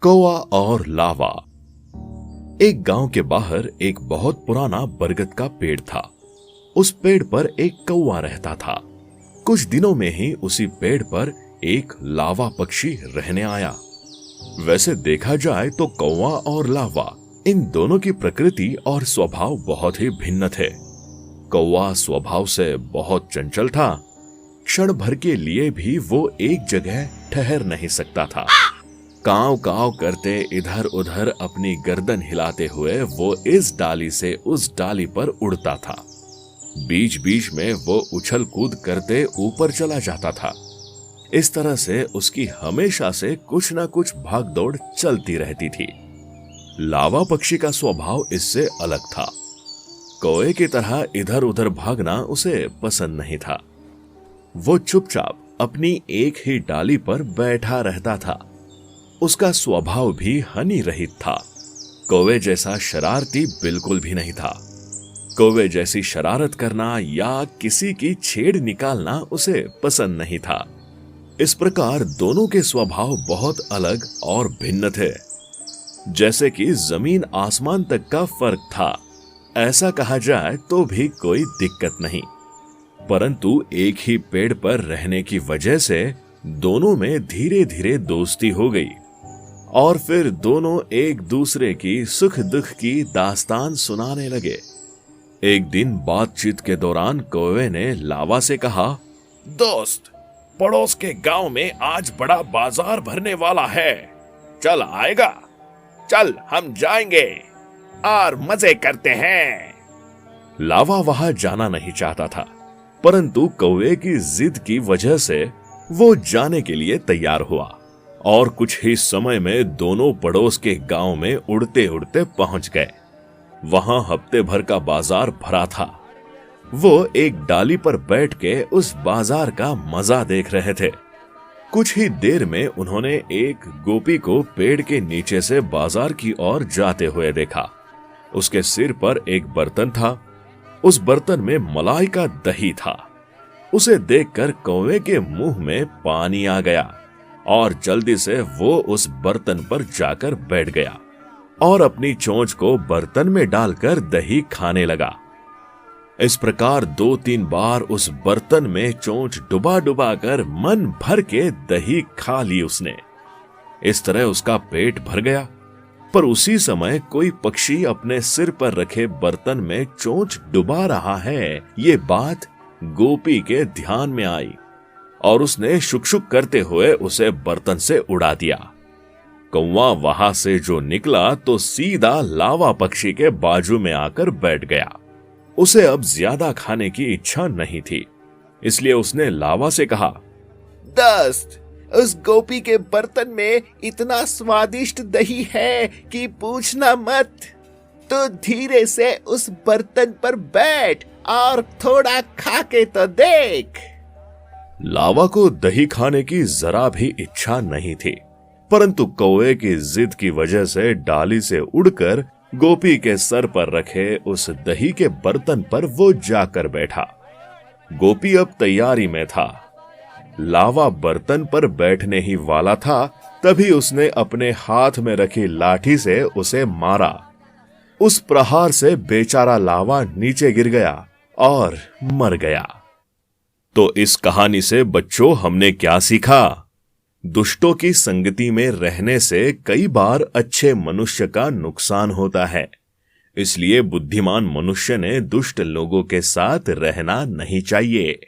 कौवा और लावा। एक गांव के बाहर एक बहुत पुराना बरगद का पेड़ था। उस पेड़ पर एक कौवा रहता था। कुछ दिनों में ही उसी पेड़ पर एक लावा पक्षी रहने आया। वैसे देखा जाए तो कौवा और लावा, इन दोनों की प्रकृति और स्वभाव बहुत ही भिन्न थे। कौवा स्वभाव से बहुत चंचल था। क्षण भर के लिए भी वो एक जगह ठहर नहीं सकता था। कांव कांव करते इधर उधर अपनी गर्दन हिलाते हुए वो इस डाली से उस डाली पर उड़ता था। बीच बीच में वो उछल कूद करते ऊपर चला जाता था। इस तरह से उसकी हमेशा से कुछ ना कुछ भागदौड़ चलती रहती थी। लावा पक्षी का स्वभाव इससे अलग था। कौवे की तरह इधर उधर भागना उसे पसंद नहीं था। वो चुपचाप अपनी एक ही डाली पर बैठा रहता था। उसका स्वभाव भी हनी रहित था। कौवे जैसा शरारती बिल्कुल भी नहीं था। कौवे जैसी शरारत करना या किसी की छेड़ निकालना उसे पसंद नहीं था। इस प्रकार दोनों के स्वभाव बहुत अलग और भिन्न थे, जैसे कि जमीन आसमान तक का फर्क था। ऐसा कहा जाए तो भी कोई दिक्कत नहीं। परंतु एक ही पेड़ पर रहने की वजह से दोनों में धीरे धीरे दोस्ती हो गई और फिर दोनों एक दूसरे की सुख दुख की दास्तान सुनाने लगे। एक दिन बातचीत के दौरान कौवे ने लावा से कहा, दोस्त, पड़ोस के गांव में आज बड़ा बाजार भरने वाला है, चल आएगा? चल हम जाएंगे और मजे करते हैं। लावा वहां जाना नहीं चाहता था, परंतु कौवे की जिद की वजह से वो जाने के लिए तैयार हुआ और कुछ ही समय में दोनों पड़ोस के गांव में उड़ते उड़ते पहुंच गए। वहां हफ्ते भर का बाजार भरा था। वो एक डाली पर बैठ के उस बाजार का मजा देख रहे थे। कुछ ही देर में उन्होंने एक गोपी को पेड़ के नीचे से बाजार की ओर जाते हुए देखा। उसके सिर पर एक बर्तन था। उस बर्तन में मलाई का दही था। उसे देखकर कौवे के मुंह में पानी आ गया और जल्दी से वो उस बर्तन पर जाकर बैठ गया और अपनी चोंच को बर्तन में डालकर दही खाने लगा। इस प्रकार 2-3 बार उस बर्तन में चोंच डुबा डुबा कर मन भर के दही खा ली उसने। इस तरह उसका पेट भर गया। पर उसी समय कोई पक्षी अपने सिर पर रखे बर्तन में चोंच डुबा रहा है, ये बात गोपी के ध्यान में आई और उसने शुक शुक करते हुए उसे बर्तन से उड़ा दिया। कौवा वहां से जो निकला तो सीधा लावा पक्षी के बाजू में आकर बैठ गया। उसे अब ज्यादा खाने की इच्छा नहीं थी, इसलिए उसने लावा से कहा, दोस्त, उस गोपी के बर्तन में इतना स्वादिष्ट दही है कि पूछना मत। तो धीरे से उस बर्तन पर बैठ और थोड़ा खा के तो देख। लावा को दही खाने की जरा भी इच्छा नहीं थी, परंतु कौवे की जिद की वजह से डाली से उड़कर गोपी के सर पर रखे उस दही के बर्तन पर वो जाकर बैठा। गोपी अब तैयारी में था। लावा बर्तन पर बैठने ही वाला था, तभी उसने अपने हाथ में रखी लाठी से उसे मारा। उस प्रहार से बेचारा लावा नीचे गिर गया और मर गया। तो इस कहानी से बच्चों हमने क्या सीखा? दुष्टों की संगति में रहने से कई बार अच्छे मनुष्य का नुकसान होता है। इसलिए बुद्धिमान मनुष्य ने दुष्ट लोगों के साथ रहना नहीं चाहिए।